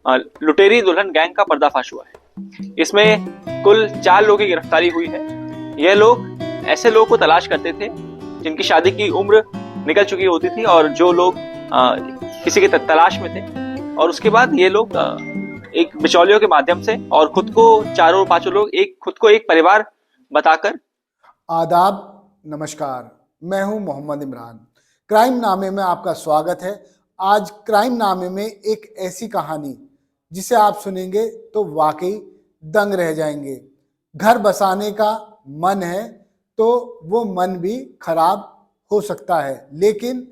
लुटेरी दुल्हन गैंग का पर्दाफाश हुआ है। इसमें कुल 4 लोगों की गिरफ्तारी हुई है। यह लोग ऐसे लोगों को तलाश करते थे जिनकी शादी की उम्र निकल चुकी होती थी और जो लोग किसी की तलाश में थे, और उसके बाद ये लोग एक बिचौलियों के माध्यम से और खुद को चारों पांचों लोग खुद को एक परिवार बताकर। आदाब, नमस्कार। मैं हूं मोहम्मद इमरान। क्राइम नामे में आपका स्वागत है। आज क्राइम नामे में एक ऐसी कहानी जिसे आप सुनेंगे तो वाकई दंग रह जाएंगे। घर बसाने का मन है तो वो मन भी खराब हो सकता है, लेकिन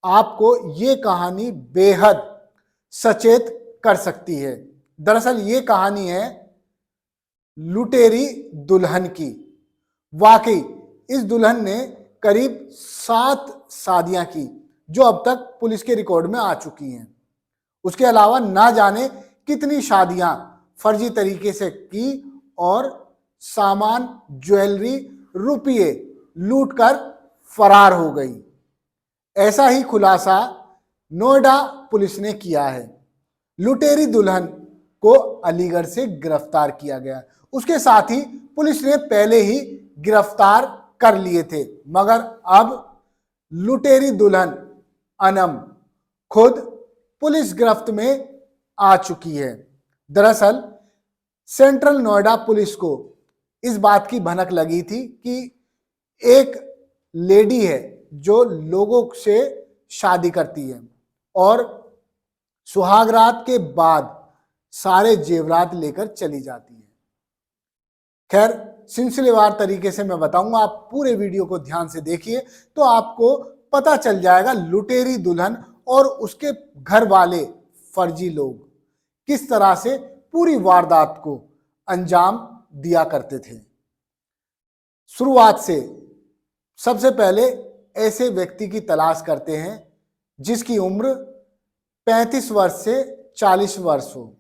आपको ये कहानी बेहद सचेत कर सकती है। दरअसल ये कहानी है लुटेरी दुल्हन की। वाकई इस दुल्हन ने करीब 7 शादियां की, जो अब तक पुलिस के रिकॉर्ड में आ चुकी हैं। उसके अलावा ना जाने कितनी शादियां फर्जी तरीके से की और सामान, ज्वेलरी, रुपये लूटकर फरार हो गई। ऐसा ही खुलासा नोएडा पुलिस ने किया है। लुटेरी दुल्हन को अलीगढ़ से गिरफ्तार किया गया। उसके साथ ही पुलिस ने पहले ही गिरफ्तार कर लिए थे, मगर अब लुटेरी दुल्हन अनम खुद पुलिस गिरफ्त में आ चुकी है। दरअसल सेंट्रल नोएडा पुलिस को इस बात की भनक लगी थी कि एक लेडी है जो लोगों से शादी करती है और सुहागरात के बाद सारे जेवरात लेकर चली जाती है। खैर, सिलसिलेवार तरीके से मैं बताऊंगा, आप पूरे वीडियो को ध्यान से देखिए तो आपको पता चल जाएगा लुटेरी दुल्हन और उसके घर वाले फर्जी लोग किस तरह से पूरी वारदात को अंजाम दिया करते थे। शुरुआत से सबसे पहले ऐसे व्यक्ति की तलाश करते हैं जिसकी उम्र 35 वर्ष से 40 वर्ष हो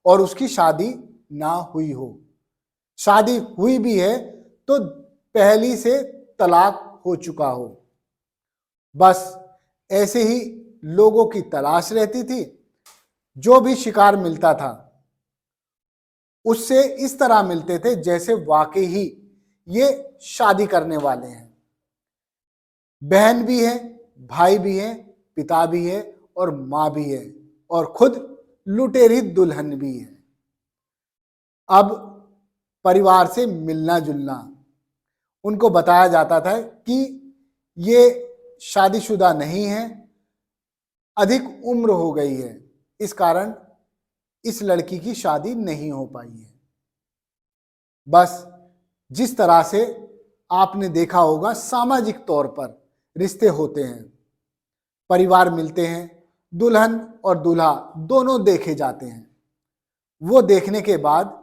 और उसकी शादी ना हुई हो। शादी हुई भी है तो पहली से तलाक हो चुका हो। बस ऐसे ही लोगों की तलाश रहती थी। जो भी शिकार मिलता था उससे इस तरह मिलते थे जैसे वाकई ही ये शादी करने वाले हैं। बहन भी है, भाई भी है, पिता भी है और मां भी है और खुद लुटेरी दुल्हन भी है। अब परिवार से मिलना जुलना, उनको बताया जाता था कि ये शादीशुदा नहीं है, अधिक उम्र हो गई है, इस कारण इस लड़की की शादी नहीं हो पाई है। बस जिस तरह से आपने देखा होगा सामाजिक तौर पर रिश्ते होते हैं, परिवार मिलते हैं, दुल्हन और दूल्हा दोनों देखे जाते हैं। वो देखने के बाद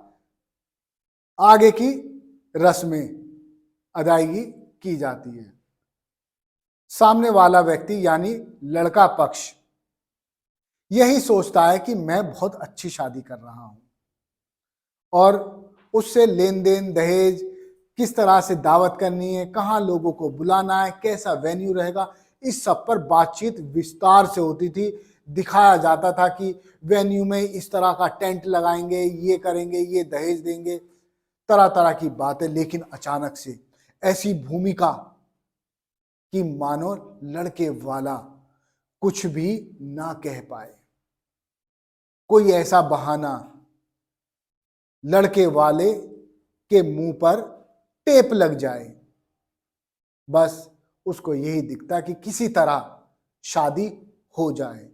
आगे की रस्में अदायगी की जाती है। सामने वाला व्यक्ति यानी लड़का पक्ष यही सोचता है कि मैं बहुत अच्छी शादी कर रहा हूं और उससे लेन देन, दहेज, किस तरह से दावत करनी है, कहां लोगों को बुलाना है, कैसा वेन्यू रहेगा, इस सब पर बातचीत विस्तार से होती थी। दिखाया जाता था कि वेन्यू में इस तरह का टेंट लगाएंगे, ये करेंगे, ये दहेज देंगे, तरह तरह की बातें। लेकिन अचानक से ऐसी भूमिका कि मानो लड़के वाला कुछ भी ना कह पाए, कोई ऐसा बहाना, लड़के वाले के मुंह पर टेप लग जाए, बस उसको यही दिखता कि किसी तरह शादी हो जाए।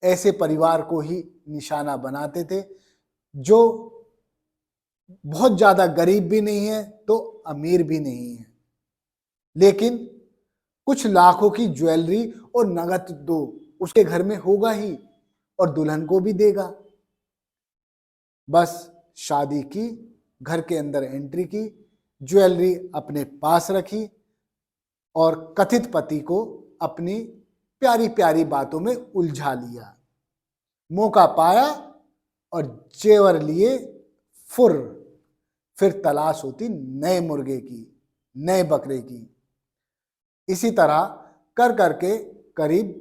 ऐसे परिवार को ही निशाना बनाते थे जो बहुत ज्यादा गरीब भी नहीं है तो अमीर भी नहीं है, लेकिन कुछ लाखों की ज्वेलरी और नगद दो उसके घर में होगा ही और दुल्हन को भी देगा। बस शादी की, घर के अंदर एंट्री की, ज्वेलरी अपने पास रखी और कथित पति को अपनी प्यारी प्यारी बातों में उलझा लिया। मौका पाया और जेवर लिए फुर। फिर तलाश होती नए मुर्गे की, नए बकरे की। इसी तरह कर करके करीब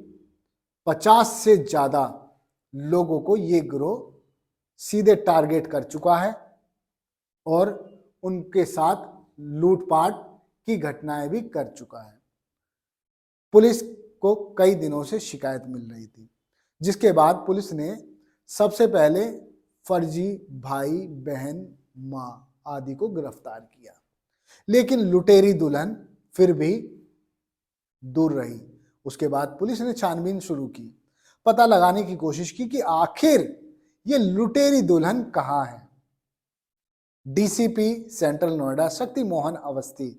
50 से ज्यादा लोगों को ये गिरोह सीधे टारगेट कर चुका है और उनके साथ लूटपाट की घटनाएं भी कर चुका है। पुलिस को कई दिनों से शिकायत मिल रही थी, जिसके बाद पुलिस ने सबसे पहले फर्जी भाई बहन मां आदि को गिरफ्तार किया, लेकिन लुटेरी दुल्हन फिर भी दूर रही। उसके बाद पुलिस ने छानबीन शुरू की, पता लगाने की कोशिश की कि आखिर ये लुटेरी दुल्हन कहाँ है। डीसीपी सेंट्रल नोएडा शक्ति मोहन अवस्थी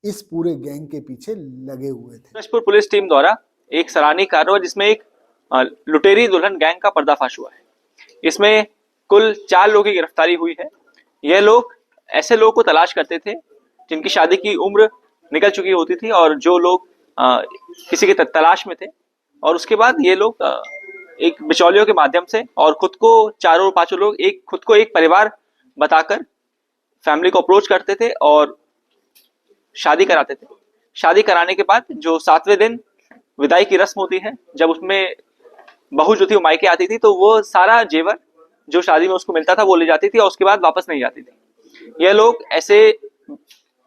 इस पूरे गैंग के पीछे लगे हुए थे। सूरजपुर पुलिस टीम द्वारा एक सराहनीय कार्य हुआ जिसमें एक लुटेरी दुल्हन गैंग का पर्दाफाश हुआ है। इसमें कुल 4 लोगों की गिरफ्तारी हुई है। यह लोग ऐसे लोगों को तलाश करते थे जिनकी शादी की उम्र निकल चुकी होती थी और जो लोग किसी के तलाश में थे, और उसके बाद ये लोग एक बिचौलियों के माध्यम से और खुद को 4-5 लोग खुद को एक परिवार बताकर फैमिली को अप्रोच करते थे और शादी कराते थे। शादी कराने के बाद जो 7वें दिन विदाई की रस्म होती है, जब उसमें बहू जो थी वो मायके आती थी, तो वो सारा जेवर जो शादी में उसको मिलता था वो ले जाती थी और उसके बाद वापस नहीं जाती थी। यह लोग ऐसे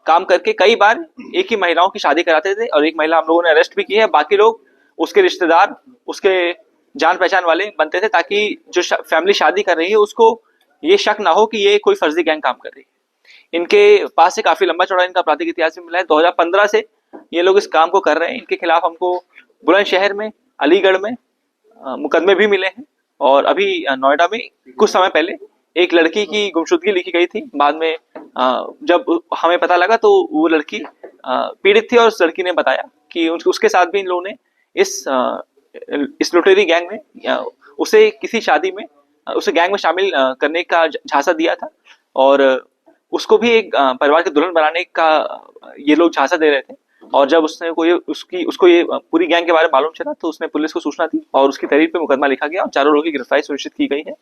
काम करके कई बार एक ही महिलाओं की शादी कराते थे और एक महिला हम लोगों ने अरेस्ट भी की है। बाकी लोग उसके रिश्तेदार, उसके जान पहचान वाले बनते थे ताकि जो फैमिली शादी कर रही है उसको ये शक ना हो कि ये कोई फर्जी गैंग काम कर रही है। इनके पास से काफी लंबा चौड़ा इनका आपराधिक इतिहास भी मिला है। 2015 से ये लोग इस काम को कर रहे हैं। इनके खिलाफ हमको बुलंदशहर में, अलीगढ़ में मुकदमे भी मिले हैं और अभी नोएडा में कुछ समय पहले एक लड़की की गुमशुदगी लिखी गई थी। बाद में जब हमें पता लगा तो वो लड़की पीड़ित थी और उस लड़की ने बताया कि उसके साथ भी इन लोगों ने इस लुटेरी गैंग ने उसे किसी शादी में उसे गैंग में शामिल करने का झांसा दिया था और उसको भी एक परिवार की दुल्हन बनाने का ये लोग झांसा दे रहे थे। और जब उसको ये पूरी गैंग के बारे में मालूम चला तो उसने पुलिस को सूचना दी और उसकी तहरीर पे मुकदमा लिखा गया और 4 लोगों की गिरफ्तारी सुनिश्चित की गई है।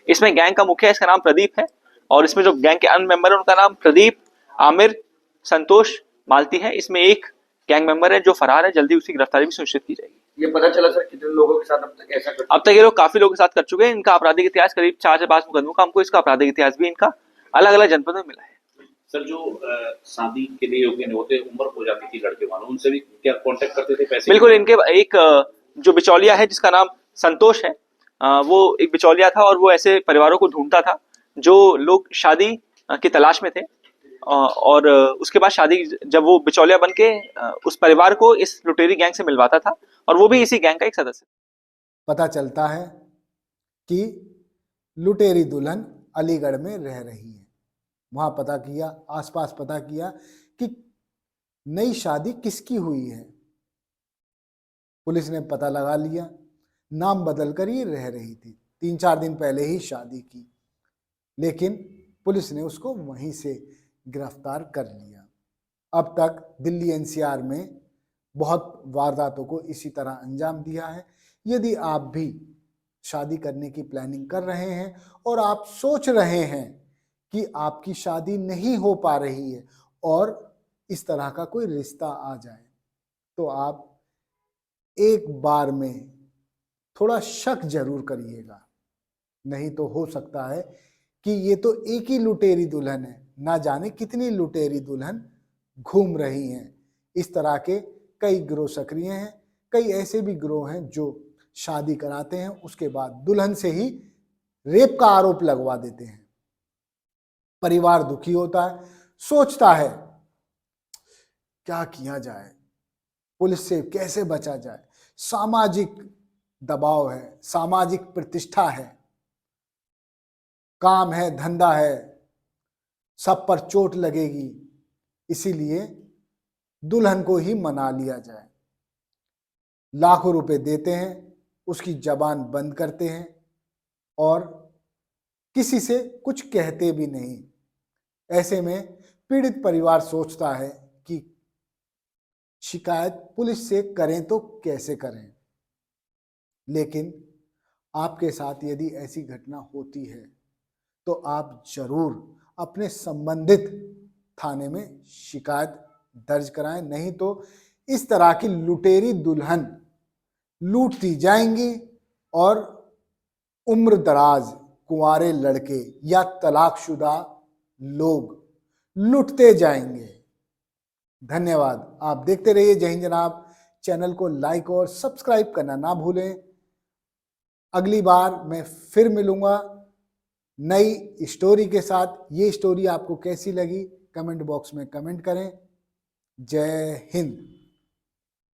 इसमें गैंग का मुखिया, इसका नाम प्रदीप है और इसमें जो गैंग के अन्य मेंबर है उनका नाम प्रदीप, आमिर, संतोष, मालती है। इसमें एक गैंग मेंबर है जो फरार है, जल्दी उसकी गिरफ्तारी भी सुनिश्चित की जाएगी। ये पता चला सर कितने लोगों के साथ अब तक ये लोग काफी लोगों के साथ कर चुके हैं। इनका आपराधिक इतिहास करीब 4 से 5 मुकदमों का हमको इसका आपराधिक इतिहास भी इनका अलग अलग जनपदों में मिला है। सर जो शादी के लिए योग्य होते, उम्र हो जाती थी लड़के वालों, उनसे भी क्या कांटेक्ट करते थे पैसे? बिल्कुल। इनके एक जो बिचौलिया है जिसका नाम संतोष है, वो एक बिचौलिया था और वो ऐसे परिवारों को ढूंढता था जो लोग शादी की तलाश में थे और उसके बाद शादी जब वो बिचौलिया बन के उस परिवार को इस लुटेरी गैंग से मिलवाता था और वो भी इसी गैंग का एक सदस्य। पता चलता है कि लुटेरी दुल्हन अलीगढ़ में रह रही है। वहां पता किया, आसपास पता किया कि नई शादी किसकी हुई है। पुलिस ने पता लगा लिया, नाम बदलकर ये रह रही थी। 3-4 दिन पहले ही शादी की, लेकिन पुलिस ने उसको वहीं से गिरफ्तार कर लिया। अब तक दिल्ली एनसीआर में बहुत वारदातों को इसी तरह अंजाम दिया है। यदि आप भी शादी करने की प्लानिंग कर रहे हैं और आप सोच रहे हैं कि आपकी शादी नहीं हो पा रही है और इस तरह का कोई रिश्ता आ जाए, तो आप एक बार में थोड़ा शक जरूर करिएगा। नहीं तो हो सकता है कि ये तो एक ही लुटेरी दुल्हन है, ना जाने कितनी लुटेरी दुल्हन घूम रही हैं। इस तरह के कई गिरोह सक्रिय हैं। कई ऐसे भी गिरोह हैं जो शादी कराते हैं, उसके बाद दुल्हन से ही रेप का आरोप लगवा देते हैं। परिवार दुखी होता है, सोचता है क्या किया जाए, पुलिस से कैसे बचा जाए। सामाजिक दबाव है, सामाजिक प्रतिष्ठा है, काम है, धंधा है, सब पर चोट लगेगी, इसीलिए दुल्हन को ही मना लिया जाए। लाखों रुपए देते हैं, उसकी जबान बंद करते हैं और किसी से कुछ कहते भी नहीं। ऐसे में पीड़ित परिवार सोचता है कि शिकायत पुलिस से करें तो कैसे करें। लेकिन आपके साथ यदि ऐसी घटना होती है तो आप जरूर अपने संबंधित थाने में शिकायत दर्ज कराएं, नहीं तो इस तरह की लुटेरी दुल्हन लूटती जाएंगी और उम्र दराज कुंवारे लड़के या तलाकशुदा लोग लुटते जाएंगे। धन्यवाद। आप देखते रहिए जय हिंद जनाब। चैनल को लाइक और सब्सक्राइब करना ना भूलें। अगली बार मैं फिर मिलूंगा नई स्टोरी के साथ। ये स्टोरी आपको कैसी लगी कमेंट बॉक्स में कमेंट करें। जय हिंद।